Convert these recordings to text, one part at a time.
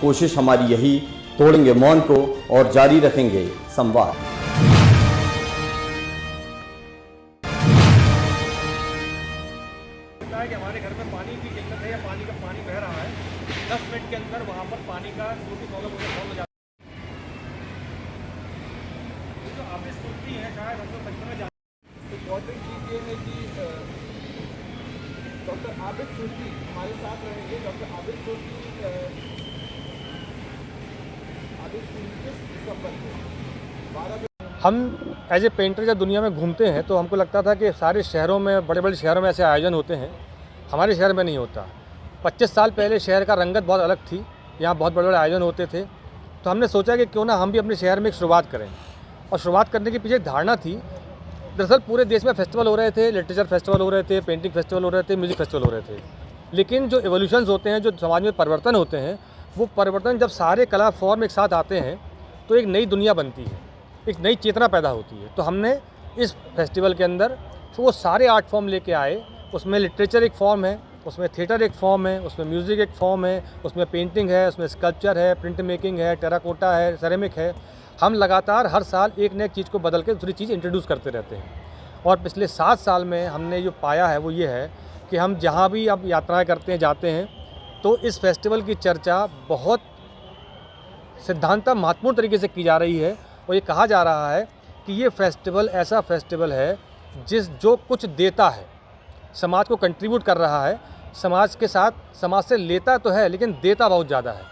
कोशिश हमारी यही, तोड़ेंगे मौन को और जारी रखेंगे संवाद। कि हमारे घर में पानी की किल्लत है या पानी बह रहा है, 10 मिनट के अंदर वहाँ पर पानी का जो भी प्रॉब्लम हो जाता है। जो आपने सुनती है शायद हम लोग बचपन में जानते। इम्पॉर्टेंट चीज़ ये है कि डॉक्टर आबिद सुर्की हमारे साथ रहेंगे। डॉक्टर आबिद सुर्की हम एज ए पेंटर जब दुनिया में घूमते हैं तो हमको लगता था कि सारे शहरों में, बड़े बड़े शहरों में ऐसे आयोजन होते हैं, हमारे शहर में नहीं होता। 25 साल पहले शहर का रंगत बहुत अलग थी, यहाँ बहुत बड़े बड़े आयोजन होते थे। तो हमने सोचा कि क्यों ना हम भी अपने शहर में एक शुरुआत करें, और शुरुआत करने के पीछे एक धारणा थी। दरअसल पूरे देश में फेस्टिवल हो रहे थे, लिटरेचर फेस्टिवल हो रहे थे, पेंटिंग फेस्टिवल हो रहे थे, म्यूज़िक फेस्टिवल हो रहे थे, लेकिन जो एवोल्यूशंस होते हैं, जो समाज में परिवर्तन होते हैं, वो परिवर्तन जब सारे कला फॉर्म एक साथ आते हैं तो एक नई दुनिया बनती है, एक नई चेतना पैदा होती है। तो हमने इस फेस्टिवल के अंदर तो वो सारे आर्ट फॉर्म लेके आए। उसमें लिटरेचर एक फॉर्म है, उसमें थिएटर एक फॉर्म है, उसमें म्यूज़िक एक फॉर्म है, उसमें पेंटिंग है, उसमें स्कल्पचर है, प्रिंट मेकिंग है, टेराकोटा है, सेरेमिक है। हम लगातार हर साल एक नई चीज़ को बदल के दूसरी चीज़ इंट्रोड्यूस करते रहते हैं। और पिछले 7 साल में हमने जो पाया है वो ये है कि हम जहाँ भी अब यात्राएँ करते हैं, जाते हैं, तो इस फेस्टिवल की चर्चा बहुत सिद्धांता महत्वपूर्ण तरीके से की जा रही है। और ये कहा जा रहा है कि ये फेस्टिवल ऐसा फेस्टिवल है जो कुछ देता है, समाज को कंट्रीब्यूट कर रहा है, समाज के साथ समाज से लेता तो है लेकिन देता बहुत ज़्यादा है।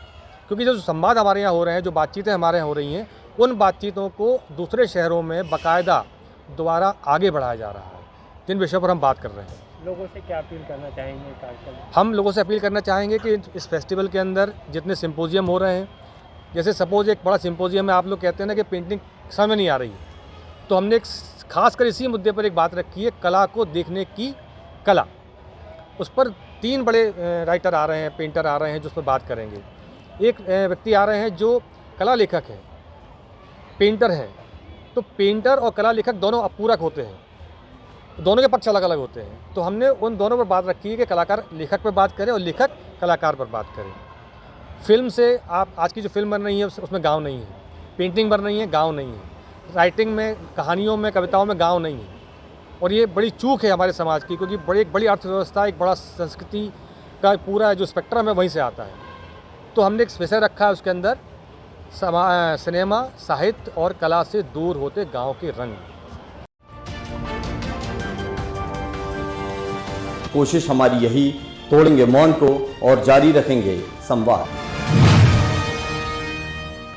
क्योंकि जो संवाद हमारे यहाँ हो रहे हैं, जो बातचीतें हमारे यहाँ हो रही हैं, उन बातचीतों को दूसरे शहरों में बाकायदा दोबारा आगे बढ़ाया जा रहा है, जिन विषयों पर हम बात कर रहे हैं। लोगों से क्या अपील करना चाहेंगे? हम लोगों से अपील करना चाहेंगे कि इस फेस्टिवल के अंदर जितने सिम्पोजियम हो रहे हैं, जैसे सपोज एक बड़ा सिम्पोजियम है, आप लोग कहते हैं ना कि पेंटिंग समझ में नहीं आ रही, तो हमने एक खासकर इसी मुद्दे पर एक बात रखी है, कला को देखने की कला। उस पर 3 बड़े राइटर आ रहे हैं, पेंटर आ रहे हैं, जो उस पर बात करेंगे। एक व्यक्ति आ रहे हैं जो कला लेखक है, पेंटर है। तो पेंटर और कला लेखक दोनों अपूरक होते हैं, दोनों के पक्ष अलग अलग होते हैं। तो हमने उन दोनों पर बात रखी है कि कलाकार लेखक पर बात करें और लेखक कलाकार पर बात करें। फिल्म से आप आज की जो फिल्म बन रही है उसमें गाँव नहीं है, पेंटिंग बन रही है गाँव नहीं है, राइटिंग में, कहानियों में, कविताओं में गाँव नहीं है। और ये बड़ी चूक है हमारे समाज की, क्योंकि एक बड़ी अर्थव्यवस्था, एक बड़ा संस्कृति का पूरा जो स्पेक्ट्रम है वहीं से आता है। तो हमने एक विषय रखा है, उसके अंदर सिनेमा, साहित्य और कला से दूर होते गाँव के रंग। कोशिश हमारी यही, तोड़ेंगे मौन को और जारी रखेंगे संवाद।